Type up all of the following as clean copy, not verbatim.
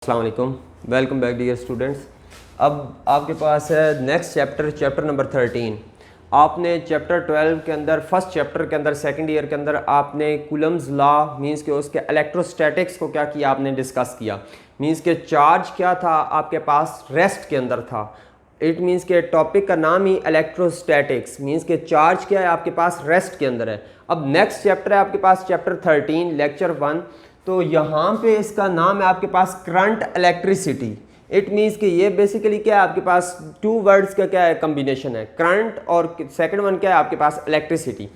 अस्सलाम वालेकुम, welcome back dear students. अब आपके पास है नेक्स्ट चैप्टर नंबर 13। आपने चैप्टर 12 के अंदर फर्स्ट चैप्टर के अंदर सेकंड ईयर के अंदर आपने कूलम्स लॉ मींस के उसके इलेक्ट्रोस्टैटिक्स को क्या किया, आपने डिस्कस किया। मींस के चार्ज क्या था आपके पास, रेस्ट के अंदर था। इट मीन्स के टॉपिक का नाम ही इलेक्ट्रोस्टैटिक्स मीन्स के चार्ज क्या है आपके पास, रेस्ट के अंदर है। अब नेक्स्ट चैप्टर है आपके पास चैप्टर 13 लेक्चर 1। तो यहाँ पे इसका नाम है आपके पास करंट इलेक्ट्रिसिटी। इट मीन्स कि ये बेसिकली क्या है आपके पास, टू वर्ड्स का क्या है कम्बिनेशन है, करंट और सेकंड वन क्या है आपके पास, electricity.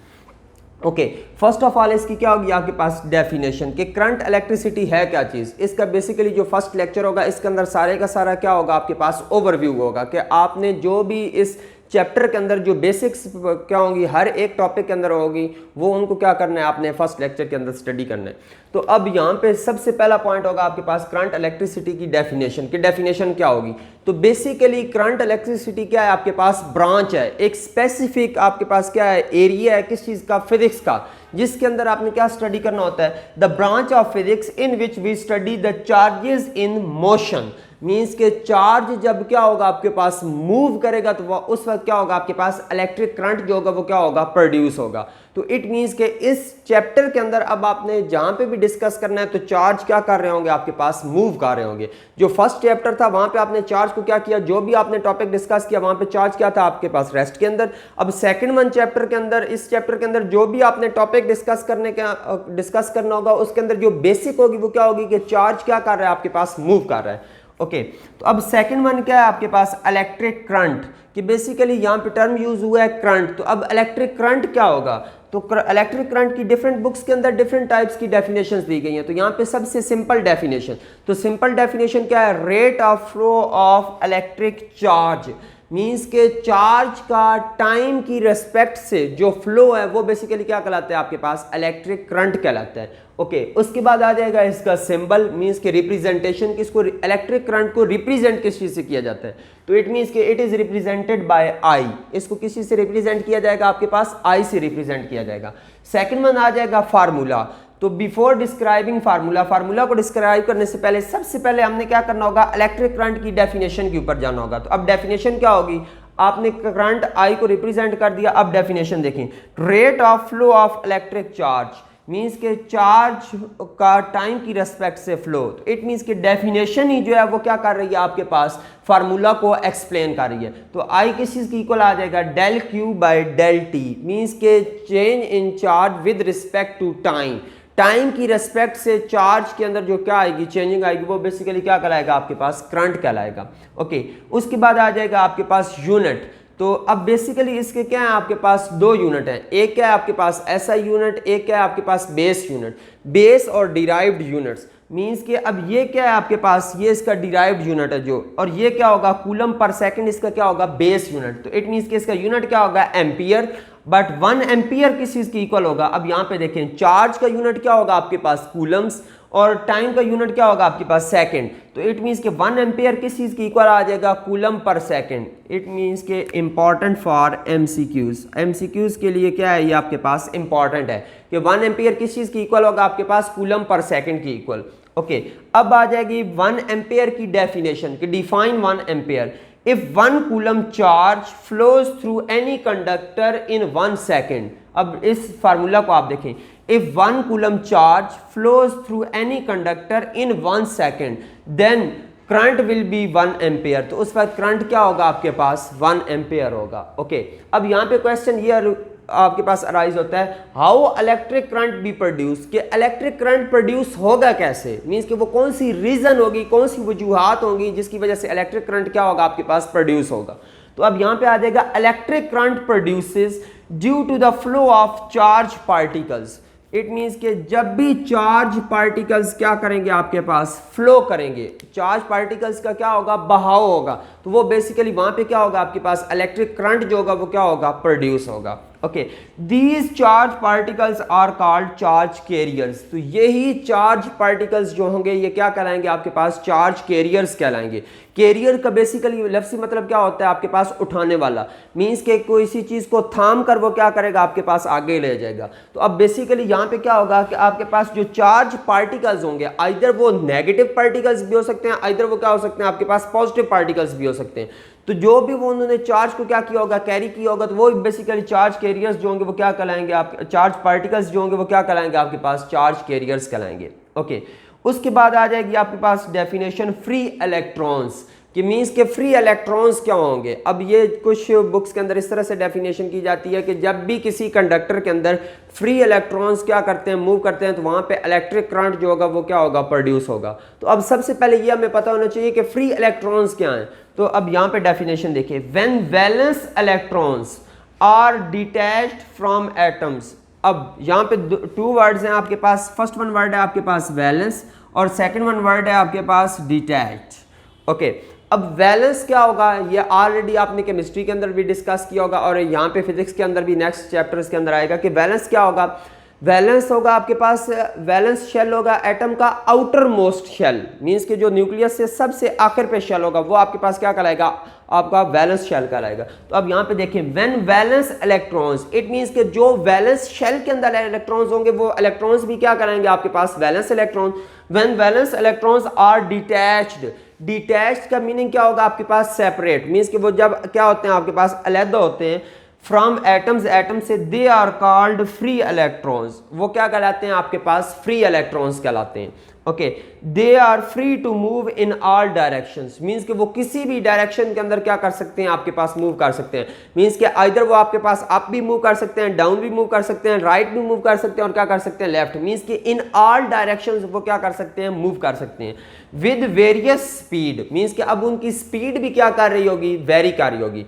Okay, first of all इसकी क्या होगी आपके पास डेफिनेशन कि करंट इलेक्ट्रिसिटी है क्या चीज़। इसका बेसिकली जो फर्स्ट लेक्चर होगा इसके अंदर सारे का सारा क्या होगा आपके पास, ओवरव्यू होगा कि आपने जो भी इस चैप्टर के अंदर जो बेसिक्स क्या होंगी हर एक टॉपिक के अंदर होगी वो उनको क्या करना है आपने फर्स्ट लेक्चर के अंदर स्टडी करना है। तो अब यहाँ पे सबसे पहला पॉइंट होगा आपके पास करंट इलेक्ट्रिसिटी की डेफिनेशन क्या होगी। तो बेसिकली करंट इलेक्ट्रिसिटी क्या है आपके पास, ब्रांच है, एक स्पेसिफिक आपके पास क्या है, एरिया है किस चीज़ का, फिजिक्स का, जिसके अंदर आपने क्या स्टडी करना होता है, the branch of physics in which we study the charges in motion. Means के चार्ज जब क्या होगा आपके पास मूव करेगा तो वह उस वक्त क्या होगा आपके पास, इलेक्ट्रिक करंट जो होगा वो क्या होगा, प्रोड्यूस होगा। तो इट मीन्स के इस चैप्टर के अंदर अब आपने जहां पे भी डिस्कस करना है तो चार्ज क्या कर रहे होंगे आपके पास, मूव कर रहे होंगे। जो फर्स्ट चैप्टर था वहां पे आपने चार्ज को क्या किया, जो भी आपने टॉपिक डिस्कस किया वहां पे चार्ज क्या था आपके पास, रेस्ट के अंदर। अब सेकंड वन चैप्टर के अंदर, इस चैप्टर के अंदर जो भी आपने टॉपिक डिस्कस करना होगा उसके अंदर जो बेसिक होगी वो क्या होगी कि चार्ज क्या कर रहा है आपके पास, मूव कर रहा है। ओके, तो अब सेकंड वन क्या है आपके पास, इलेक्ट्रिक करंट, कि बेसिकली यहाँ पे टर्म यूज हुआ है करंट। तो अब इलेक्ट्रिक करंट क्या होगा, तो इलेक्ट्रिक करंट की डिफरेंट बुक्स के अंदर डिफरेंट टाइप्स की डेफिनेशंस दी गई हैं। तो यहाँ पे सबसे सिंपल डेफिनेशन, तो सिंपल डेफिनेशन क्या है, rate of flow of electric charge. Means के चार्ज का टाइम की रेस्पेक्ट से जो फ्लो है वो बेसिकली क्या कहलाता है आपके पास, इलेक्ट्रिक करंट कहलाता है। ओके, उसके बाद आ जाएगा इसका सिंबल, मीन्स के रिप्रेजेंटेशन, किसको, इलेक्ट्रिक करंट को रिप्रेजेंट किस चीज से किया जाता है, तो इट मीन्स के इट इज रिप्रेजेंटेड बाय आई। इसको किसी से रिप्रेजेंट किया जाएगा आपके पास, आई से रिप्रेजेंट किया जाएगा। सेकंड वन आ जाएगा फार्मूला। तो बिफोर डिस्क्राइबिंग फार्मूला को डिस्क्राइब करने से पहले सबसे पहले हमने क्या करना होगा, इलेक्ट्रिक करंट की डेफिनेशन के ऊपर जाना होगा। तो अब डेफिनेशन क्या होगी, आपने करंट आई को रिप्रेजेंट कर दिया। अब डेफिनेशन देखें, rate of flow of electric charge, means के चार्ज का टाइम की रेस्पेक्ट से फ्लो। तो इट मीन्स के डेफिनेशन ही जो है वो क्या कर रही है आपके पास, फार्मूला को एक्सप्लेन कर रही है। तो आई किस चीज की इक्वल आ जाएगा, del Q by del T, means के change in charge with respect to time. Time की रेस्पेक्ट से चार्ज के अंदर जो क्या आएगी, चेंजिंग आएगी, वो बेसिकली क्या कहलाएगा आपके पास, करंट कहलाएगा। ओके, उसके बाद आ जाएगा आपके पास यूनिट। तो अब बेसिकली इसके क्या है आपके पास, दो यूनिट है, एक क्या है आपके पास एसआई यूनिट, एक क्या है आपके पास बेस यूनिट। बेस और डिराइव्ड यूनिट्स, मीन्स के अब ये क्या है आपके पास, ये इसका डिराइव्ड यूनिट है जो, और ये क्या होगा कूलम पर सेकंड, इसका क्या होगा बेस यूनिट। तो इट मीन्स के इसका यूनिट क्या होगा, एम्पियर, बट 1 एम्पियर किस चीज की इक्वल होगा। अब यहाँ पे देखें, चार्ज का यूनिट क्या होगा आपके पास, कूलम्स, और टाइम का यूनिट क्या होगा आपके पास, सेकंड। तो इट मीन्स के 1 एम्पियर किस चीज की इक्वल आ जाएगा, coulomb per second. It means के इंपॉर्टेंट फॉर एमसीक्यूज, एमसीक्यूज के लिए क्या है ये आपके पास इंपॉर्टेंट है कि 1 एम्पियर किस चीज की इक्वल होगा आपके पास, कूलम पर सेकंड की इक्वल। ओके, अब आ जाएगी 1 एम्पियर की डेफिनेशन कि define 1 ampere. If 1 coulomb charge flows through any conductor in 1 second, अब इस फार्मूला को आप देखें, if 1 coulomb charge flows through any conductor in 1 second, then current will be 1 ampere. तो उस वक्त करंट क्या होगा आपके पास, 1 एम्पियर होगा। ओके, अब यहाँ पे क्वेश्चन ये आपके पास अराइज होता है, how electric current B produce, कि इलेक्ट्रिक करंट प्रोड्यूस होगा कैसे, मींस कि वो कौन सी रीजन होगी, कौन सी वजूहात होंगी जिसकी वजह से इलेक्ट्रिक करंट क्या होगा आपके पास, प्रोड्यूस होगा। तो अब यहाँ पे आ जाएगा, electric current produces due to the flow of charge particles. It means के जब भी चार्ज पार्टिकल्स क्या करेंगे आपके पास, फ्लो करेंगे, चार्ज पार्टिकल्स का क्या होगा, बहाव होगा, तो वो बेसिकली वहां पे क्या होगा आपके पास, इलेक्ट्रिक करंट जो होगा वो क्या होगा, प्रोड्यूस होगा। Okay, these charge particles are called charge carriers. तो यही चार्ज पार्टिकल्स जो होंगे ये क्या कहलाएंगे आपके पास, चार्ज कैरियर्स कहलाएंगे। कैरियर का बेसिकली लफ्ज़ी मतलब क्या होता है आपके पास, उठाने वाला। मींस के कोई सी चीज़ को थाम कर वो क्या करेगा आपके पास आगे ले जाएगा। तो अब बेसिकली यहाँ पे क्या होगा कि आपके पास जो चार्ज पार्टिकल्स होंगे आइदर वो नेगेटिव पार्टिकल्स भी हो सकते हैं, आइदर वो क्या हो सकते हैं आपके पास पॉजिटिव पार्टिकल्स भी हो सकते हैं। तो जो भी वो उन्होंने चार्ज को क्या किया होगा, कैरी किया होगा, तो वो बेसिकली चार्ज कैरियर्स जो होंगे वो क्या कहलाएंगे, आप चार्ज पार्टिकल्स जो होंगे वो क्या कहलाएंगे आपके पास, चार्ज कैरियर्स कहलाएंगे। ओके, उसके बाद आ जाएगी आपके पास डेफिनेशन फ्री इलेक्ट्रॉन्स कि मीन्स के फ्री इलेक्ट्रॉन्स क्या होंगे। अब ये कुछ बुक्स के अंदर इस तरह से डेफिनेशन की जाती है कि जब भी किसी कंडक्टर के अंदर फ्री इलेक्ट्रॉन्स क्या करते हैं, मूव करते हैं, तो वहाँ पे इलेक्ट्रिक करंट जो होगा वो क्या होगा, प्रोड्यूस होगा। तो अब सबसे पहले ये हमें पता होना चाहिए कि फ्री इलेक्ट्रॉन्स क्या हैं। तो अब यहाँ पे डेफिनेशन देखिए, when valence electrons are detached from atoms. अब यहाँ पे टू वर्ड्स हैं आपके पास, फर्स्ट वन वर्ड है आपके पास वैलेंस और सेकंड वन वर्ड है आपके पास डिटैच्ड। ओके, अब वैलेंस क्या होगा ये ऑलरेडी आपने केमिस्ट्री के अंदर भी डिस्कस किया होगा और यहाँ पे फिजिक्स के अंदर भी नेक्स्ट चैप्टर्स के अंदर आएगा कि वैलेंस क्या होगा। वैलेंस होगा आपके पास, वैलेंस शेल होगा एटम का आउटर मोस्ट शेल, मींस कि जो न्यूक्लियस से सबसे आखिर पे शेल होगा वो आपके पास क्या कहलाएगा, आपका वैलेंस शेल कहलाएगा। तो अब यहाँ पे देखिए, when valence electrons, it means कि जो वैलेंस शेल के अंदर इलेक्ट्रॉन्स होंगे वो इलेक्ट्रॉन्स भी क्या कराएंगे आपके पास, valence electron. When valence electrons are detached, detached का मीनिंग क्या होगा आपके पास, सेपरेट, मींस कि वो जब क्या होते हैं आपके पास अलग होते हैं फ्रॉम एटम्स, एटम से, they are called free electrons. वो क्या कहलाते हैं आपके पास, फ्री इलेक्ट्रॉन्स कहलाते हैं। Okay, they are free to move in all directions, means कि वो किसी भी डायरेक्शन के अंदर क्या कर सकते हैं आपके पास, मूव कर सकते हैं। मींस कि आइदर वो आपके पास अप भी मूव कर सकते हैं, डाउन भी मूव कर सकते हैं, राइट भी मूव कर सकते हैं और क्या कर सकते हैं, लेफ्ट। मींस कि इन ऑल डायरेक्शंस वो क्या कर सकते हैं, मूव कर सकते हैं विद वेरियस स्पीड। मींस कि अब उनकी स्पीड भी क्या कर रही होगी, वेरी कर रही होगी।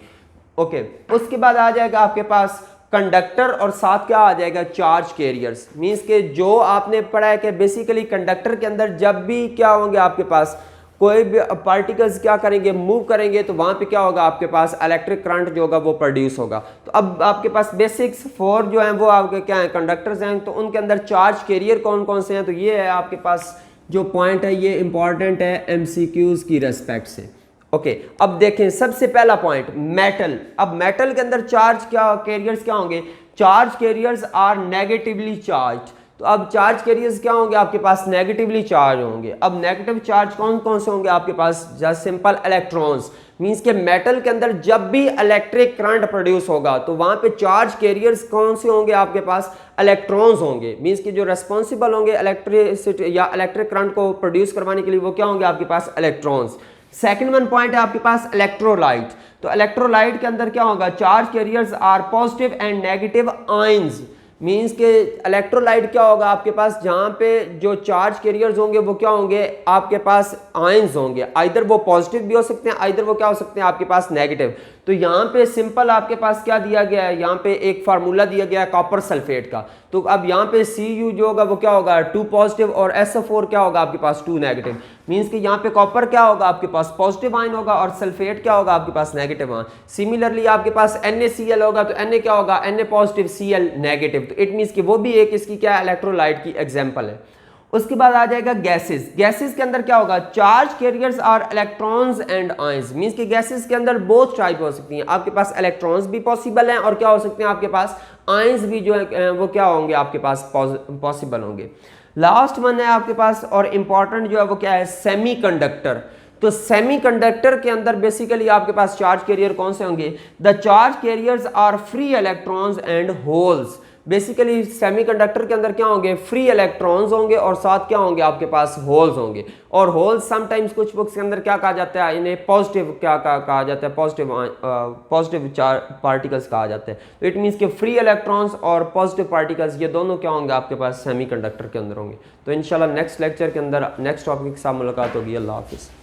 ओके, उसके बाद आ जाएगा आपके पास कंडक्टर और साथ क्या आ जाएगा, चार्ज कैरियर्स। मींस के जो आपने पढ़ा है कि बेसिकली कंडक्टर के अंदर जब भी क्या होंगे आपके पास कोई भी पार्टिकल्स क्या करेंगे, मूव करेंगे, तो वहां पे क्या होगा आपके पास इलेक्ट्रिक करंट जो होगा वो प्रोड्यूस होगा। तो अब आपके पास बेसिक्स 4 जो हैं वो आपके क्या हैं, कंडक्टर्स हैं। तो उनके अंदर चार्ज कैरियर कौन कौन से हैं, तो ये है आपके पास जो पॉइंट है ये इंपॉर्टेंट है एमसीक्यूज की रेस्पेक्ट से। ओके, अब देखें सबसे पहला पॉइंट मेटल। अब मेटल के अंदर चार्ज क्या कैरियर्स क्या होंगे, charge carriers are negatively charge. तो अब चार्ज कैरियर्स क्या होंगे आपके पास, नेगेटिवली चार्ज होंगे। अब नेगेटिव चार्ज कौन कौन से होंगे आपके पास, जस्ट सिंपल इलेक्ट्रॉन्स। मींस के मेटल के अंदर जब भी इलेक्ट्रिक करंट प्रोड्यूस होगा तो वहां पे चार्ज कैरियर्स कौन से होंगे आपके पास, इलेक्ट्रॉन्स होंगे। मींस कि जो रेस्पॉन्सिबल होंगे इलेक्ट्रिसिटी या इलेक्ट्रिक करंट को प्रोड्यूस करवाने के लिए वो क्या होंगे आपके पास, इलेक्ट्रॉन्स। सेकंड वन पॉइंट है आपके पास इलेक्ट्रोलाइट। तो इलेक्ट्रोलाइट के अंदर क्या होगा, charge carriers are positive and negative ions. Means के इलेक्ट्रोलाइट क्या होगा आपके पास, जहां पे जो चार्ज कैरियर्स होंगे वो क्या होंगे आपके पास, आयंस होंगे। आइदर वो पॉजिटिव भी हो सकते हैं, आइदर वो क्या हो सकते हैं आपके पास, नेगेटिव। तो यहाँ पे सिंपल आपके पास क्या दिया गया है, यहाँ पे एक फार्मूला दिया गया है कॉपर सल्फेट का। तो अब यहाँ पे Cu जो होगा वो क्या होगा, 2 पॉजिटिव और SO4 क्या होगा आपके पास, 2 नेगेटिव। मींस कि यहाँ पे कॉपर क्या होगा आपके पास, पॉजिटिव आयन होगा और सल्फेट क्या होगा आपके पास, नेगेटिव आयन। सिमिलरली आपके पास NaCl होगा तो Na क्या होगा, Na पॉजिटिव, Cl नेगेटिव। तो इट मींस कि वो भी एक इसकी क्या इलेक्ट्रोलाइट की एग्जाम्पल है। उसके बाद आ जाएगा गैसेस। गैसेस के अंदर क्या होगा, charge carriers are electrons and ions. Means कि गैसेस के अंदर बोथ टाइप हो सकती हैं, आपके पास इलेक्ट्रॉन्स भी पॉसिबल हैं और क्या हो सकते हैं आपके पास, आयंस भी जो है वो क्या होंगे आपके पास, पॉसिबल होंगे। लास्ट वन है आपके पास और इंपॉर्टेंट जो है वो क्या है, सेमीकंडक्टर। तो सेमीकंडक्टर के अंदर बेसिकली आपके पास चार्ज कैरियर कौन से होंगे, the charge carriers are free electrons and holes. Basically semiconductor के अंदर क्या होंगे, फ्री इलेक्ट्रॉन्स होंगे और साथ क्या होंगे आपके पास, होल्स होंगे। और होल्स समटाइम्स कुछ बुक्स के अंदर क्या कहा जाता है, इन्हें पॉजिटिव क्या कहा जाता है, पॉजिटिव पार्टिकल्स कहा जाता है। तो इट मीन्स कि फ्री इलेक्ट्रॉन्स और पॉजिटिव पार्टिकल्स ये दोनों क्या होंगे आपके पास सेमीकंडक्टर के अंदर होंगे। तो इंशाल्लाह नेक्स्ट लेक्चर के अंदर नेक्स्ट टॉपिक के साथ मुलाकात होगी। अल्लाह हाफिज़।